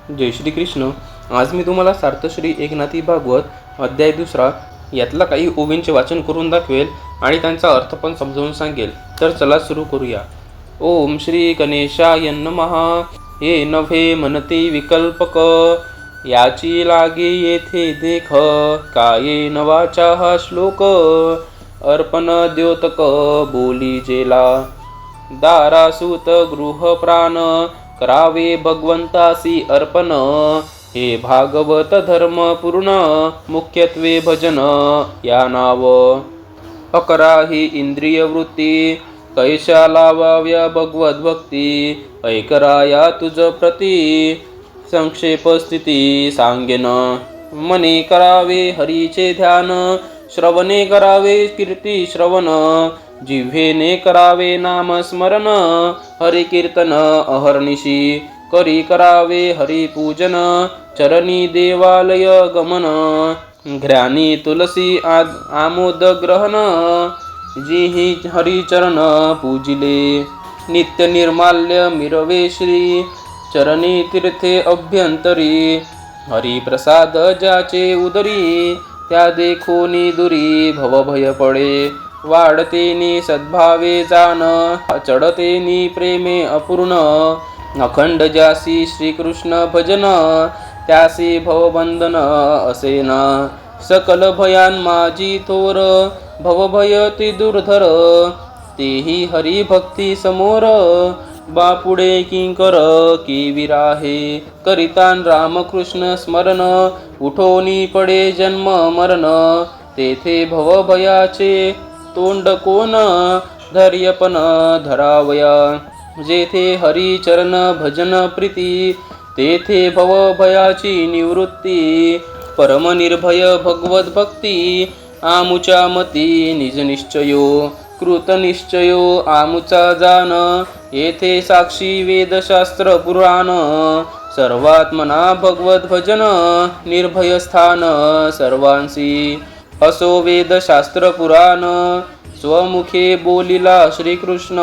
जय श्री कृष्ण. आज मी तुम्हाला सार्थश्री एकनाथी भागवत अध्याय 2 यातला काही ओवींचे वाचन करून दाखवेल आणि त्यांचा अर्थ पण समजावून सांगेल. तर चला सुरू करूया. ओम श्री गणेशाय नमः. हे नव्हे म्हणते विकल्पक, याची लागे येथे देख, काये नवाचा हा श्लोक. अर्पण द्योतक बोली जेला, दारासूत गृह प्राण, करावे भगवंतासी अर्पण. हे भागवत धर्म पूर्ण, मुख्यत्वे भजन या नाव. अकरा ही इंद्रिय वृत्ती, कैशा लावाव्या भगवत भक्ती. ऐकरा या तुझ प्रती, संक्षेप स्थिती सांगेन. मने करावे हरीचे ध्यान, श्रवणे करावे कीर्ती श्रवण. जिव्हेने करावे नाम स्मरण, हरि कीर्तन अहर्निशी. करी करावे हरी पूजन, चरणी देवालय गमन. घ्राणी तुलसी आमोद ग्रहण, जिहि हरिचरण पूजिले. नित्य निर्माल्य मिरवे श्री, चरणी तीर्थे अभ्यंतरी. हरी प्रसाद ज्याचे उदरी, त्या देखोनी दुरी भवभय पडे. वाढतेनी सद्भावे जाण, चढतेनी प्रेमे अपूर्ण. अखंड ज्यासी श्रीकृष्ण भजन, त्यासी भवबंधन असेन. सकल भयान माझी थोर, भवभय ती दुर्धर. तेही हरी भक्ती समोर, बापुडे किंकर की विराहे. करितान रामकृष्ण स्मरण, उठोनी पडे जन्म मरण. तेथे भवभयाचे तोंड कोण, धैर्यपण धरावया. जेथे हरी चरण भजन प्रीती, तेथे भवभयाची निवृत्ती. परम निर्भय भगवत भक्ती, आमुच्या मती निज निश्चयो. कृत निश्चयो आमुचा जाण, येथे साक्षी वेदशास्त्र पुराण. सर्वात्मना भगवत भजन, निर्भय स्थान सर्वांसी. असो वेदशास्त्र पुराण, स्वमुखे बोलिला श्रीकृष्ण.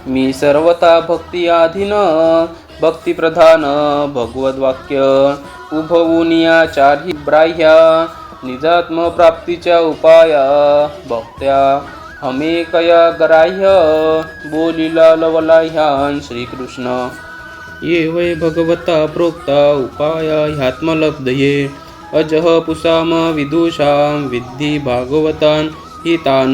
मी सर्वता भक्ती आधीन, भक्तिप्रधान भगवत वाक्य. उभवुनिया चारही ब्राह्या, निजात्म प्राप्तीच्या उपाया. भक्त्या हमे कया ग्राह्य, बोलिला लवला ह्यान श्रीकृष्ण. ये वै भगवता प्रोक्ता उपाया ह्यात्मलब्धये. अजह पुसाम विदुषाम, विद्धी भागवतान हितान.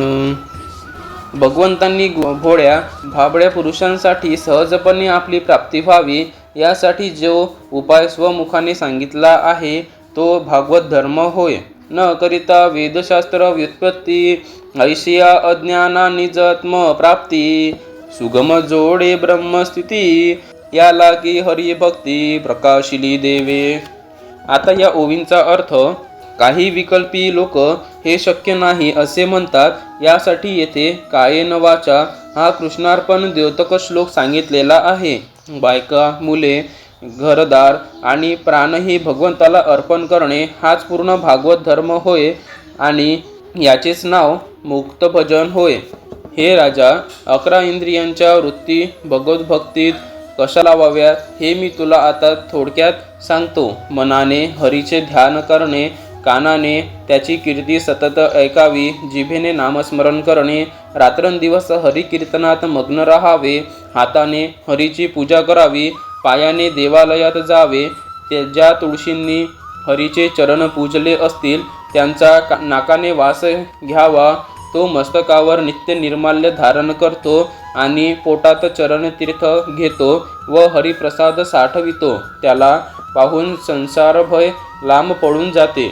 भगवंतांनी भोळ्या भाबड्या पुरुषांसाठी सहजपणे आपली प्राप्ती व्हावी, यासाठी जो उपाय स्वमुखाने सांगितला आहे तो भागवत धर्म होय. न करिता वेदशास्त्र व्युत्पत्ती, ऐशिया अज्ञाना निजात्म प्राप्ती. सुगम जोडे ब्रह्मस्थिती, याला की हरिभक्ती प्रकाशिली देवे. आता या ओवींचा अर्थ. काही विकल्पी लोक हे शक्य नाही असे म्हणतात. यासाठी येथे कायेन वाचा हा कृष्णार्पण द्योतक श्लोक सांगितलेला आहे. बायका, मुले, घरदार आणि प्राणही भगवंताला अर्पण करणे हाच पूर्ण भागवत धर्म होय आणि याचेच नाव मुक्त भजन होय. हे राजा, 11 इंद्रियांच्या वृत्ती भगवत भक्तीत कशा लावाव्यात हे मी तुला आता थोडक्यात सांगतो. मनाने हरीचे ध्यान करणे, कानाने त्याची कीर्ती सतत ऐकावी, जिभेने नामस्मरण करणे, रात्रंदिवस हरी कीर्तनात मग्न राहावे, हाताने हरीची पूजा करावी, पायाने देवालयात जावे. ज्या तुळशींनी हरीचे चरण पूजले असतील त्यांचा नाकाने वास घ्यावा. तो मस्तकावर नित्य निर्माल्य धारण करतो आणि पोटात चरणतीर्थ घेतो व हरिप्रसाद साठवितो. त्याला पाहून संसारभय लांब पडून जाते.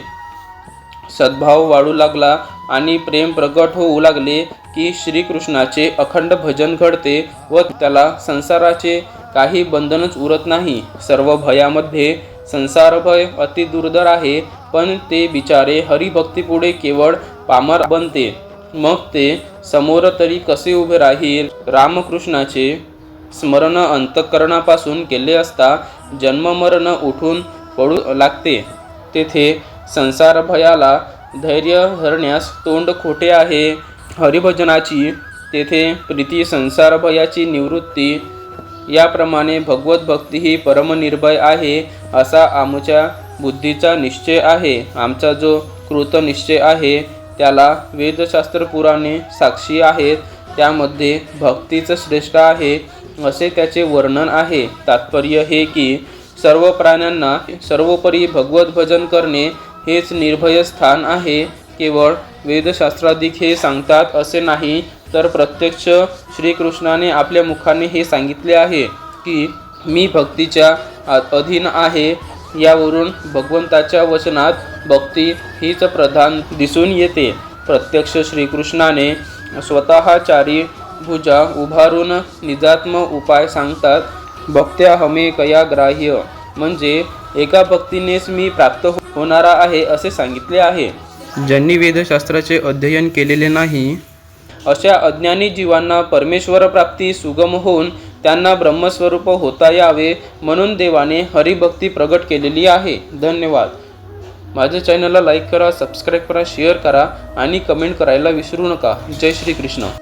सद्भाव वाढू लागला आणि प्रेम प्रगट होऊ लागले की श्रीकृष्णाचे अखंड भजन घडते व त्याला संसाराचे काही बंधनच उरत नाही. सर्व भयामध्ये संसारभय अति दुर्धर आहे, पण ते बिचारे हरिभक्तीपुढे केवळ पामर बनते. मग ते समोर तरी कसे उभे राहील. रामकृष्णाचे स्मरण अंतःकरणापासून केले असता जन्ममरण उठून पडू लागते. तेथे संसार भयाला धैर्य धरण्यास तोंड खोटे आहे. हरिभजनाची तेथे प्रीती संसार भयाची निवृत्ती. याप्रमाणे भगवत भक्ती ही परमनिर्भय आहे असा आमच्या बुद्धीचा निश्चय आहे. आमचा जो कृतनिश्चय आहे त्याला वेदशास्त्र पुराणे साक्षी आहेत. त्यामध्ये भक्तीच श्रेष्ठ आहे असे त्याचे वर्णन आहे. तात्पर्य हे की सर्व प्राण्यांना सर्वोपरी भगवत भजन करणे हेच निर्भय स्थान आहे. केवळ वेदशास्त्राधिक हे सांगतात असे नाही, तर प्रत्यक्ष श्रीकृष्णाने आपल्या मुखाने हे सांगितले आहे की मी भक्तीच्या अधीन आहे. यावरून भगवंताच्या वचनात भक्ती हीच प्रधान दिसून येते. प्रत्यक्ष श्रीकृष्णाने स्वतः चारी भुजा उभारून निजात्म उपाय सांगतात. भक्त्या हमे कया ग्राह्य, म्हणजे एका भक्तीनेच मी प्राप्त होणारा आहे असे सांगितले आहे. ज्यांनी वेदशास्त्राचे अध्ययन केलेले नाही अशा अज्ञानी जीवांना परमेश्वर प्राप्ती सुगम होऊन त्यांना ब्रह्मस्वरूप होता यावे म्हणून देवाने हरिभक्ती प्रगट केलेली आहे. धन्यवाद. माझ्या चॅनलला लाईक करा, सबस्क्राईब करा, शेअर करा आणि कमेंट करायला विसरू नका. जय श्री कृष्ण.